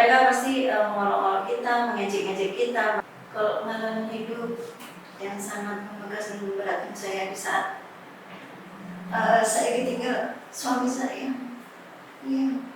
mereka pasti mengolok-olok kita, mengejek-ngejek kita. Kalau malam hidup yang sangat membekas dan memberatkan saya di saat saya ditinggal suami saya. Iya.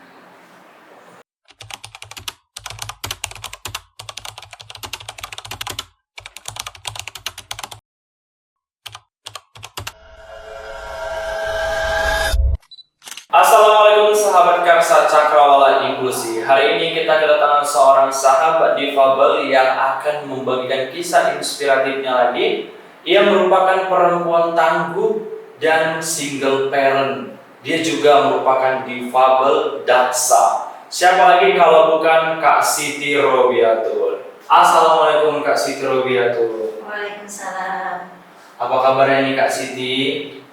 Assalamualaikum sahabat Karsa Cakrawala Inklusi. Hari ini kita kedatangan seorang sahabat difabel yang akan membagikan kisah inspiratifnya lagi. Ia merupakan perempuan tangguh dan single parent. Dia juga merupakan difabel daksa. Siapa lagi kalau bukan Kak Siti Robiatul. Assalamualaikum Kak Siti Robiatul. Waalaikumsalam. Apa kabarnya nih Kak Siti?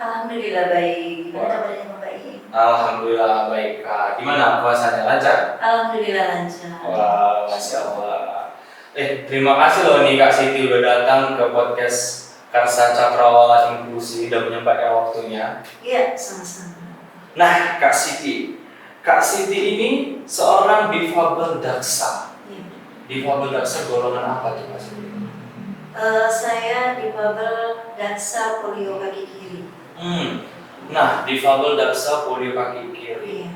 Alhamdulillah baik. Gimana kabarnya Mbak Baik? Alhamdulillah baik Kak. Gimana puasanya, lancar? Alhamdulillah lancar. Wah, Masya Allah. Terima kasih loh nih Kak Siti udah datang ke podcast Karsa Cakrawala Inklusi, udah menyempatkan waktunya. Iya, sama-sama. Nah Kak Siti ini seorang difabel daksa. Iya. Difabel daksa golongan apa tuh Kak Siti? Saya difabel daksa polio kaki kiri. Nah, difabel daksa polio kaki kiri. Iya.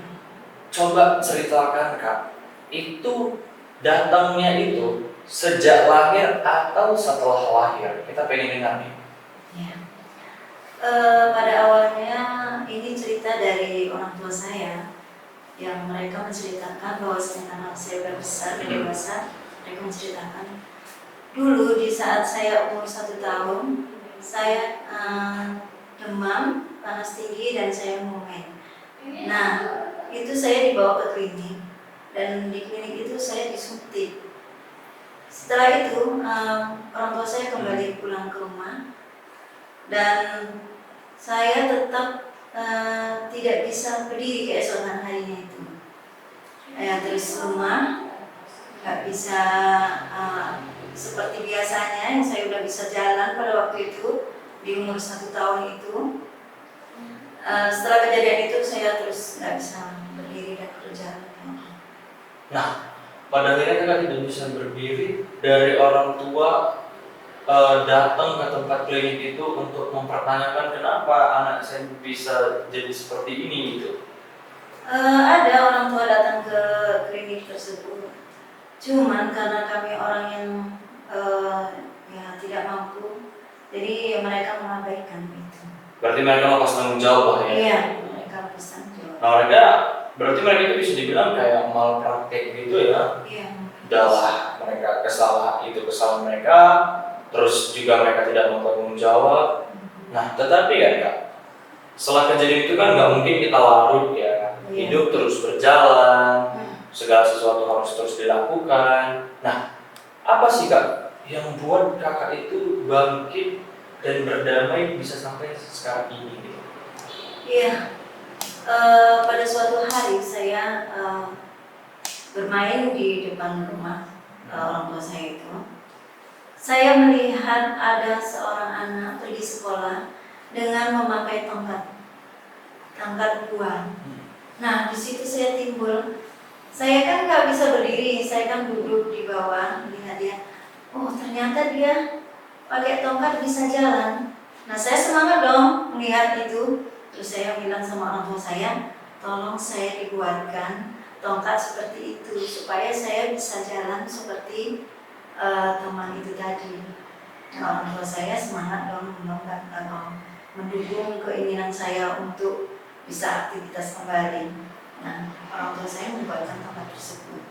Coba ceritakan Kak, itu datangnya itu sejak lahir atau setelah lahir? Kita pengen dengar nih. Ya. Pada awalnya ini cerita dari orang tua saya yang mereka menceritakan bahwa anak saya berbesar dan dewasa, mereka menceritakan dulu di saat saya umur 1 tahun saya demam, panas tinggi dan saya mumet. Nah itu saya dibawa ke klinik dan di klinik itu saya disuntik. Setelah itu orang tua saya kembali pulang ke rumah dan saya tetap tidak bisa berdiri keesokan harinya itu. Terus rumah nggak bisa seperti biasanya yang saya udah bisa jalan pada waktu itu di umur 1 tahun itu. Setelah kejadian itu saya terus nggak bisa berdiri dan berjalan. Nah, pada akhirnya Kakak tidak bisa berdiri, dari orang tua datang ke tempat klinik itu untuk mempertanyakan kenapa anak saya bisa jadi seperti ini gitu. Ada orang tua datang ke klinik tersebut, cuman karena kami orang yang tidak mampu, jadi mereka mengabaikan itu. Berarti mereka lepas tanggung jawab lah ya? Iya, mereka lepas tanggung jawab. Nah, berarti mereka itu bisa dibilang kayak malpraktek gitu ya? Iya. Udahlah, mereka kesalahan mereka, terus juga mereka tidak mau tanggung jawab. Nah, tetapi kan Kak, setelah kejadian itu kan nggak mungkin kita larut ya. Iya. Hidup terus berjalan, segala sesuatu harus terus dilakukan. Nah, apa sih Kak yang buat Kakak itu bangkit dan berdamai bisa sampai sekarang ini gitu? Iya. Pada suatu hari saya bermain di depan rumah orang tua saya itu. Saya melihat ada seorang anak pergi sekolah dengan memakai tongkat buah. Nah, di situ saya timbul. Saya kan nggak bisa berdiri, saya kan duduk di bawah melihat dia. Oh, ternyata dia pakai tongkat bisa jalan. Nah, saya semangat dong melihat itu. Terus saya bilang sama orang tua saya, tolong saya dibuatkan tongkat seperti itu supaya saya bisa jalan seperti teman itu tadi. Nah, orang tua saya semangat dong mendukung keinginan saya untuk bisa aktivitas kembali. Nah, orang tua saya membuatkan tongkat tersebut.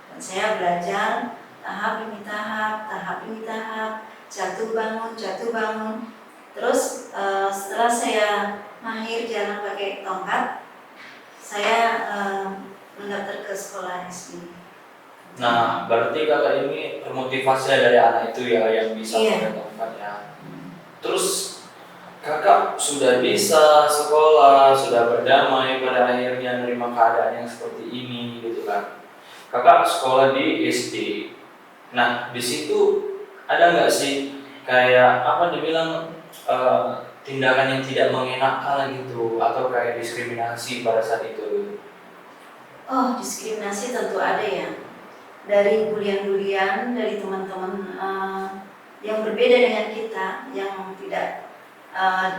Dan saya belajar tahap demi tahap, jatuh bangun. Terus setelah saya mahir jalan pakai tongkat, saya mendaftar ke sekolah SD. Nah, berarti Kakak ini termotivasi dari anak itu ya yang bisa pakai tongkat ya. Terus Kakak sudah bisa sekolah, sudah berdamai pada akhirnya menerima keadaan yang seperti ini gitu kan. Kakak sekolah di SD. Nah, di situ ada nggak sih kayak apa dibilang tindakan yang tidak mengenakan gitu atau kayak diskriminasi pada saat itu? Oh, diskriminasi tentu ada ya. dari bulian-bulian dari teman-teman yang berbeda dengan kita, yang tidak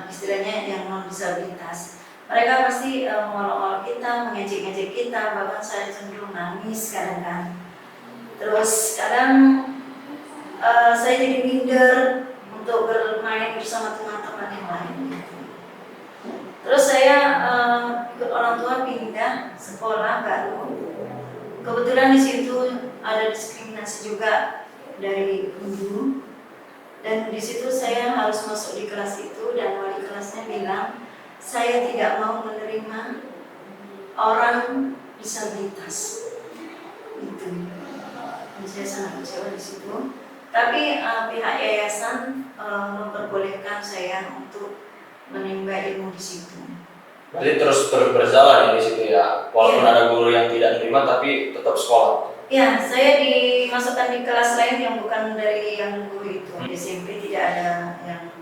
istilahnya yang non disabilitas. Mereka pasti mengolok-olok kita, mengejek-ngejek kita, bahkan saya cenderung nangis kadang kan. Terus kadang saya jadi minder untuk bermain bersama teman-teman yang lain. Terus saya ikut orang tua pindah sekolah baru. Kebetulan di situ ada diskriminasi juga dari guru, dan di situ saya harus masuk di kelas itu, dan wali kelasnya bilang saya tidak mau menerima orang disabilitas. Itu, dan saya sangat kecewa di situ. Tapi pihak yayasan memperbolehkan saya untuk menimba ilmu di situ. Berarti terus berjalan ya di situ ya, walaupun ada guru yang tidak menerima tapi tetap sekolah. Ya, saya dimasukkan di kelas lain yang bukan dari yang guru itu. Di SMP tidak ada yang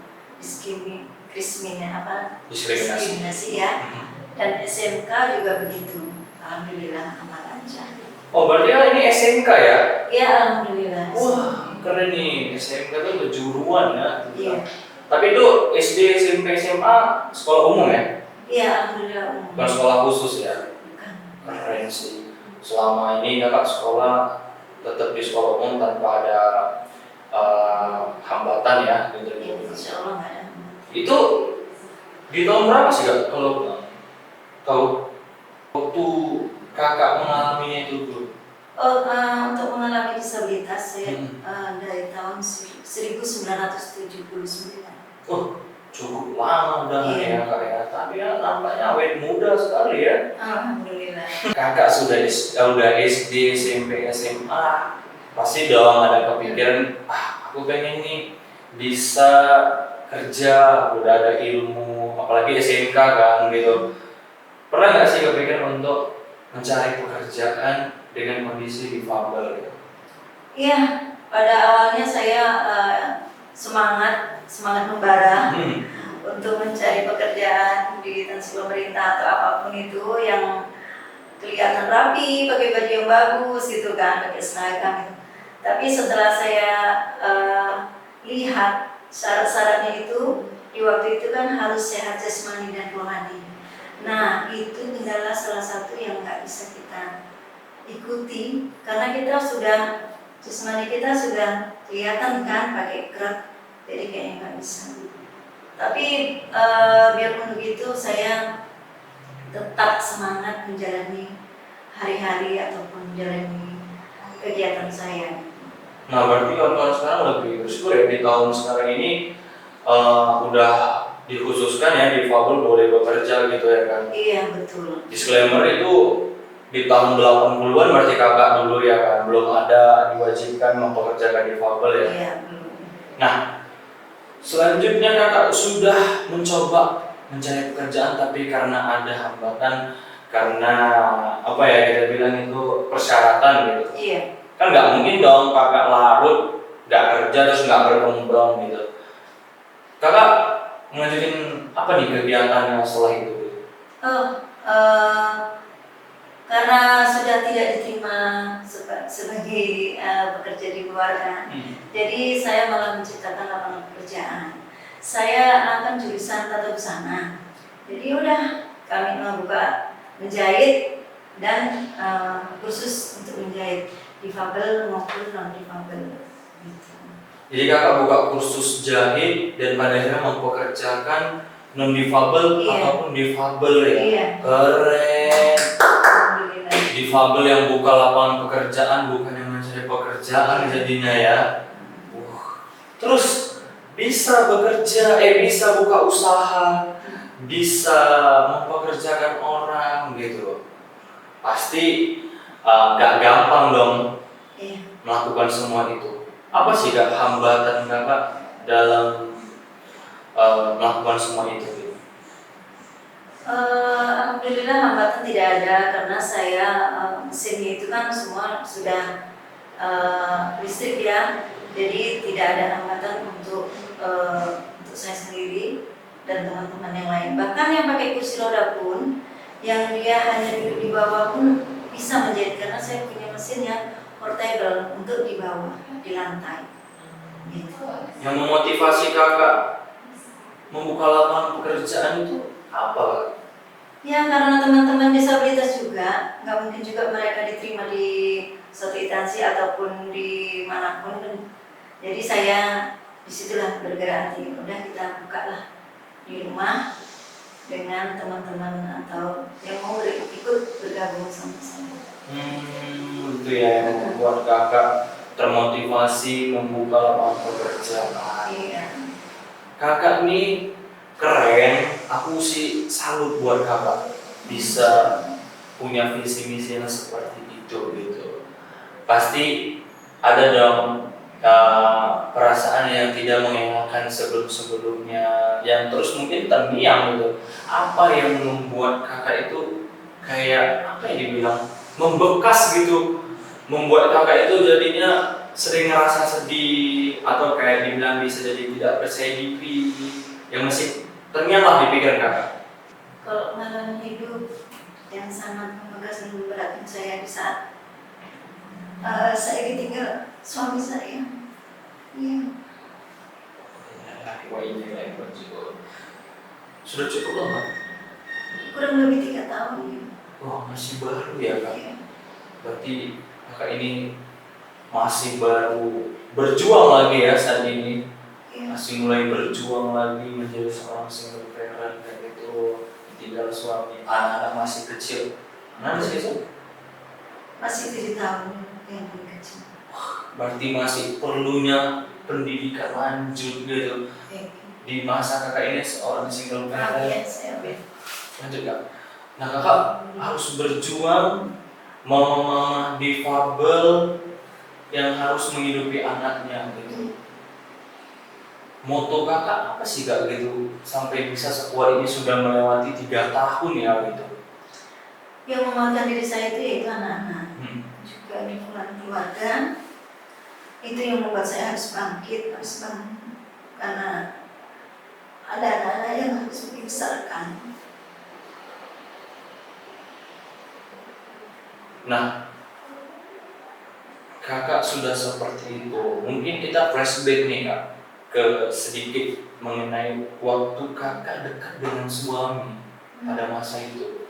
diskriminasi ya. Dan SMK juga begitu. Alhamdulillah aman lancar. Oh, berarti ini SMK ya? Ya, alhamdulillah. Wah, keren nih, SMK itu kejuruan ya. Iya. Tapi itu SD, SMP, SMA sekolah umum ya? Iya, alhamdulillah umum. Bukan sekolah khusus ya? Bukan. Keren sih. Selama ini kakak sekolah tetap di sekolah umum tanpa ada hambatan ya? Gitu. Ya, insya Allah nggak ada. Itu di tahun berapa sih kak? Kalau tahu waktu kakak mengalaminya itu dulu? Untuk mengalami disabilitas saya dari tahun 1979. Oh, cukup lama udah Iya. ya kak ya. Tapi ya nampaknya awet muda sekali ya. Alhamdulillah. Kakak sudah SD, SMP, SMA, pasti dong ada kepikiran, aku pengen nih bisa kerja, udah ada ilmu, apalagi SMK kan gitu. Pernah nggak sih kepikiran untuk mencari pekerjaan dengan kondisi difabel gitu? Iya, pada awalnya saya semangat membara untuk mencari pekerjaan di instansi pemerintah atau apapun itu yang kelihatan rapi, pakai baju yang bagus gitu kan, pakai seragam gitu. Tapi setelah saya lihat syarat-syaratnya itu, di waktu itu kan harus sehat jasmani dan rohani. Nah, itu adalah salah satu yang nggak bisa kita ikuti karena kita sudah jasmani kita sudah kelihatan kan pakai gerak, jadi kayaknya nggak bisa. Tapi biarpun begitu saya tetap semangat menjalani hari-hari ataupun menjalani kegiatan saya. Nah, berarti kawan-kawan sekarang lebih bersyukur ya di tahun sekarang ini udah dikhususkan ya difabel boleh bekerja gitu ya kan? Iya, betul. Disclaimer itu di tahun 80-an berarti kakak dulu ya kan, belum ada diwajibkan mempekerjakan difabel ya? Iya, belum. Nah, selanjutnya kakak sudah mencoba mencari pekerjaan tapi karena ada hambatan, karena apa ya kita bilang itu persyaratan gitu. Iya. Kan nggak mungkin dong kakak larut nggak kerja terus nggak berkembang gitu. Kakak ngelanjutin apa nih kegiatannya setelah itu? Karena sudah tidak diterima sebagai pekerja di luar kan, jadi saya malah menciptakan lapangan pekerjaan. Saya akan jurusan tata busana, jadi udah kami membuka menjahit dan khusus untuk menjahit difabel maupun non difabel. Gitu. Jadi kakak buka kursus jahit dan pada akhirnya mempekerjakan non difabel ataupun difabel ya. Iya. Keren. Alhamdulillah. Difabel yang buka lapangan pekerjaan bukan yang mencari pekerjaan jadinya ya. Terus bisa bekerja, bisa buka usaha, bisa mempekerjakan orang gitu. Pasti gak gampang dong melakukan semua itu. Apa sih kak hambatan kakak dalam melakukan semua itu? Alhamdulillah hambatan tidak ada karena saya mesinnya itu kan semua sudah listrik ya, jadi tidak ada hambatan untuk saya sendiri dan teman-teman yang lain. Bahkan yang pakai kursi roda pun, yang dia hanya duduk di bawah pun bisa menjahit karena saya punya mesin yang portable untuk di bawah, di lantai. Gitu. Yang memotivasi kakak membuka lapangan pekerjaan itu apa, Kak? Ya karena teman-teman disabilitas juga, nggak mungkin juga mereka diterima di suatu instansi ataupun di manapun kan. Jadi saya disitulah bergerak hati, udah kita buka lah di rumah dengan teman-teman atau yang mau ikut bergabung sama saya. Itu ya yang membuat kakak termotivasi membuka lapangan pekerjaan. Iya. Kakak ini keren, aku sih salut buat kakak bisa punya visi misi yang seperti itu gitu. Pasti ada dong perasaan yang tidak mengenakan sebelum-sebelumnya, yang terus mungkin terngiang gitu. Apa yang membuat kakak itu kayak apa yang dibilang membekas gitu, membuat kakak itu jadinya sering ngerasa sedih atau kayak dibilang bisa jadi tidak percaya diri, yang masih terngiang lah di pikiran kakak. Kalau pengalaman hidup yang sangat membekas dan memberatkan saya di saat saya ditinggal suami saya. Iya. Wah ini lah yang sudah cukup lama. Kurang lebih 3 tahun. Ya. Wah masih baru ya kak. Iya. Berarti kakak ini masih baru berjuang lagi ya saat ini. Iya. Masih mulai berjuang lagi menjadi seorang single parent kayak gitu, tinggal suami, anak-anak masih kecil. Anak masih kecil? Masih 7 tahun yang paling kecil. Berarti masih perlunya pendidikan lanjut gitu. Di masa kakak ini seorang single parent. Iya, saya Lanjut kak. Nah kakak harus berjuang mama-mama difabel yang harus menghidupi anaknya gitu. Moto kakak apa sih kak gitu sampai bisa sekuat ini sudah melewati 3 tahun ya gitu? Yang menguatkan diri saya itu yaitu anak-anak, juga lingkungan keluarga. Itu yang membuat saya harus bangkit, harus bangun. Karena ada anak-anak yang harus dibesarkan. Nah, kakak sudah seperti itu. Mungkin kita flashback nih kak ke sedikit mengenai waktu kakak dekat dengan suami pada masa itu.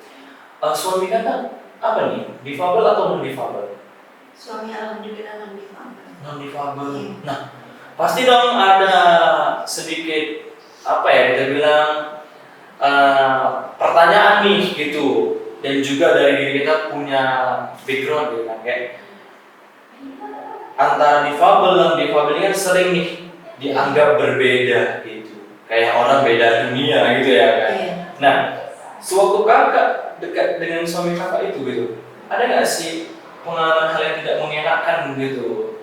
Suami kakak apa nih? Difabel atau non difabel? Suami alhamdulillah non difabel. Non difabel. Nah, pasti dong ada sedikit apa ya kita bilang pertanyaan nih gitu. Dan juga dari diri kita punya background gitu kan kayak antara difabel dan difabel ini kan sering nih dianggap berbeda gitu, kayak orang beda dunia gitu ya kan. Iya. Nah, sewaktu kakak dekat dengan suami kakak itu gitu, ada nggak sih pengalaman hal yang tidak mengenakan gitu?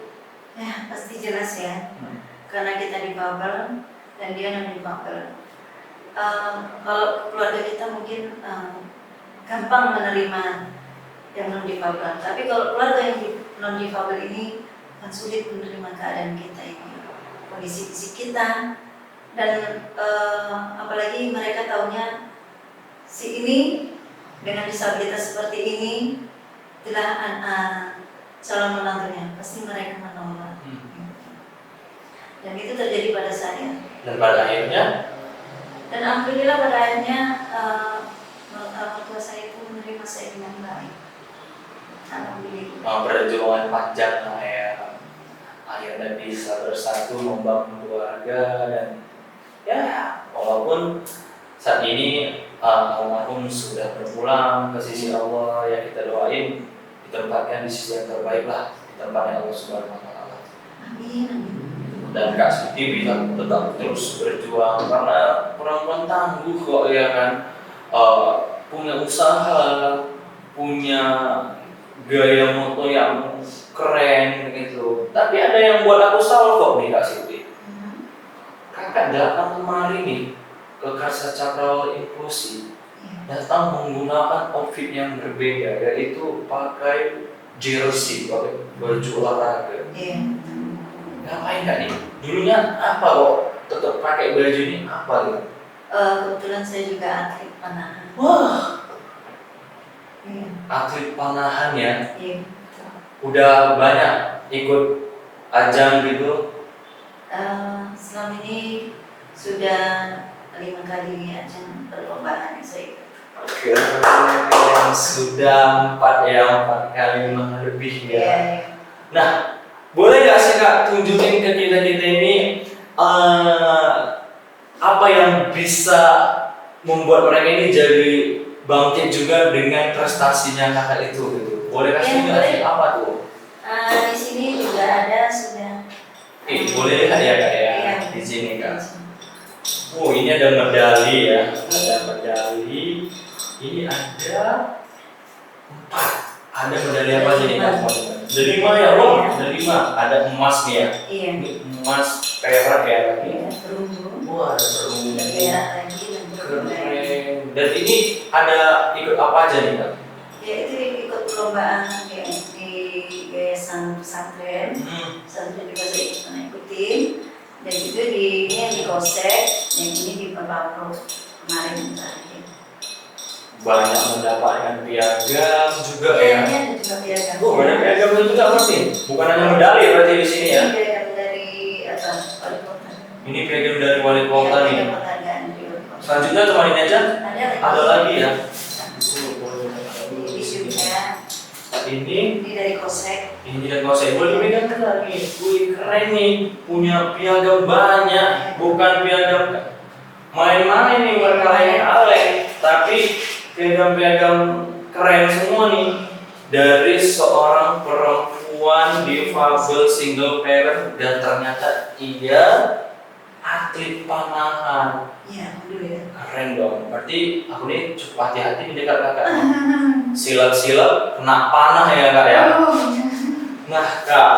Ya pasti jelas ya, karena kita difabel dan dia non difabel. Kalau keluarga kita mungkin gampang menerima yang non difabel, tapi kalau keluarga yang non difabel ini akan sulit menerima keadaan kita ini, kondisi fisik kita, dan apalagi mereka taunya si ini dengan disabilitas seperti ini adalah calon menantunya, pasti mereka menolak. Dan itu terjadi pada saya. Dan pada akhirnya? Dan alhamdulillah pada akhirnya orang tua saya itu menerima saya dengan baik. Alhamdulillah. Perjuangan panjang lah ya. Akhirnya bisa bersatu membangun keluarga dan ya walaupun saat ini almarhum sudah berpulang ke sisi Allah, ya kita doain ditempatkan di sisi yang terbaik lah, di tempatnya Allah Subhanahu wa Ta'ala. Amin. Dan Kak Siti bisa tetap terus berjuang karena perempuan tangguh kok ya kan, punya usaha, punya gaya moto yang keren gitu. Tapi ada yang buat aku salah kok nih Kak Siti. Kakak datang kemari nih ke Karsa Cakrawala Inklusi, datang menggunakan outfit yang berbeda, yaitu pakai jersey, pakai baju olahraga. Ngapain Kak nih? Dulunya apa kok tetap pakai baju ini apa gitu? Kebetulan saya juga atlet panahan. Wah, atlet panahan ya? Iya. udah banyak ikut ajang gitu? Selama ini sudah 5 kali ajang perlombaan yang saya ikut. Keren, sudah 4 kali, 5 kali lebih ya. Iya. Nah, boleh nggak sih Kak tunjukin ke kita ini apa yang bisa membuat mereka ini jadi bangkit juga dengan prestasinya Kakak itu gitu? Boleh kasih Ya, nggak sih boleh. apa tuh? Di sini juga ada sudah. Boleh lihat ya Kak ya Iya. di sini Kak. Oh, ini ada medali ya, ada medali. Ini ada 4. Ada medali apa aja nih Kak? Ada 5 ya loh, ada 5. Ada emas nih ya. Iya. Ini emas, perak ya. Iya, perunggu. Wah, ada perunggu. Iya, lagi dan perunggu. Keren. Dan ini ada ikut apa aja nih Kak? Ya itu ikut perlombaan di yayasan pesantren. Pesantren juga saya pernah ikutin. Dan juga ini yang di Kosek, yang ini di Pembangunan kemarin terakhir. Banyak mendapatkan piagam juga Iya, ya. ini ada juga piagam. Oh, banyak piagam itu juga berarti? Bukan hanya medali berarti di sini ya? Ini piagam dari wali kota. Ini piagam dari wali kota nih. Piagam penghargaan dari wali kota. Selanjutnya teman ini aja. Ada lagi ya. Ini juga. Ini Dari Kosek. Ini dan kalau saya boleh pegang lagi, wih keren nih, punya piagam banyak, bukan piagam main-main nih berkali-kali, tapi piagam-piagam keren semua nih dari seorang perempuan difabel single parent dan ternyata dia atlet panahan. Iya, dulu ya. Keren dong, berarti aku nih cukup hati-hati di dekat kakak. Silat-silat kena panah ya Kak ya. Nah Kak,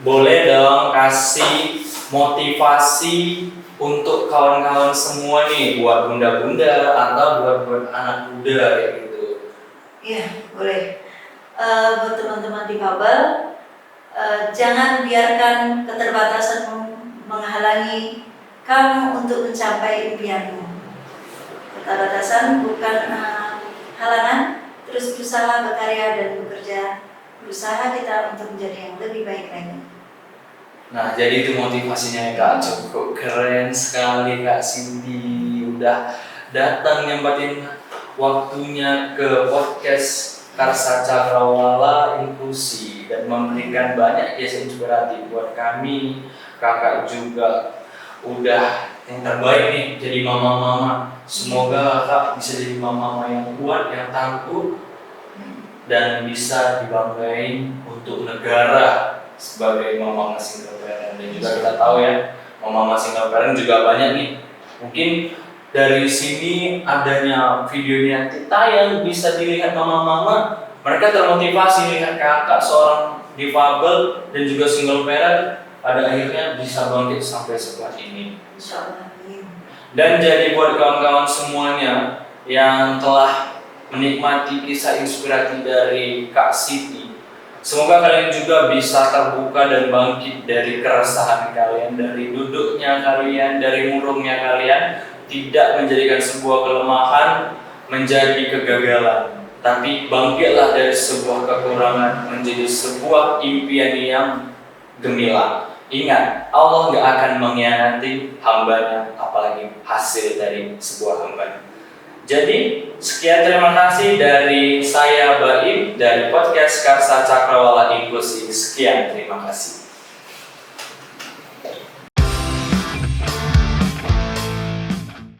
boleh dong kasih motivasi untuk kawan-kawan semua nih, buat bunda-bunda atau buat anak muda kayak gitu. Iya, boleh. Buat teman-teman difabel, jangan biarkan keterbatasan menghalangi kamu untuk mencapai impianmu. Keterbatasan bukan halangan, terus berusaha berkarya dan bekerja, berusaha kita untuk menjadi yang lebih baik lagi. Nah, jadi itu motivasinya ya Kak, cukup keren sekali Kak Cindy udah datang nyempetin waktunya ke podcast Karsa Cakrawala Inklusi dan memberikan banyak kisah inspiratif buat kami. Kakak juga udah yang terbaik nih jadi mama-mama. Semoga Kakak bisa jadi mama-mama yang kuat, yang tangguh dan bisa dibanggain untuk negara sebagai mama single parent. Dan juga kita tahu ya, mama single parent juga banyak nih. Mungkin dari sini adanya videonya kita yang bisa dilihat mama-mama, mereka termotivasi lihat kakak seorang difabel dan juga single parent pada akhirnya bisa bangkit sampai sekelas ini. Insyaallah. Dan jadi buat kawan-kawan semuanya yang telah menikmati kisah inspiratif dari Kak Siti, semoga kalian juga bisa terbuka dan bangkit dari keresahan kalian, dari duduknya kalian, dari murungnya kalian, tidak menjadikan sebuah kelemahan menjadi kegagalan, tapi bangkitlah dari sebuah kekurangan menjadi sebuah impian yang gemilang. Ingat, Allah gak akan mengkhianati hambanya, apalagi hasil dari sebuah hambanya. Jadi, sekian terima kasih dari saya Baim dari podcast Karsa Cakrawala Inklusi. Sekian, terima kasih.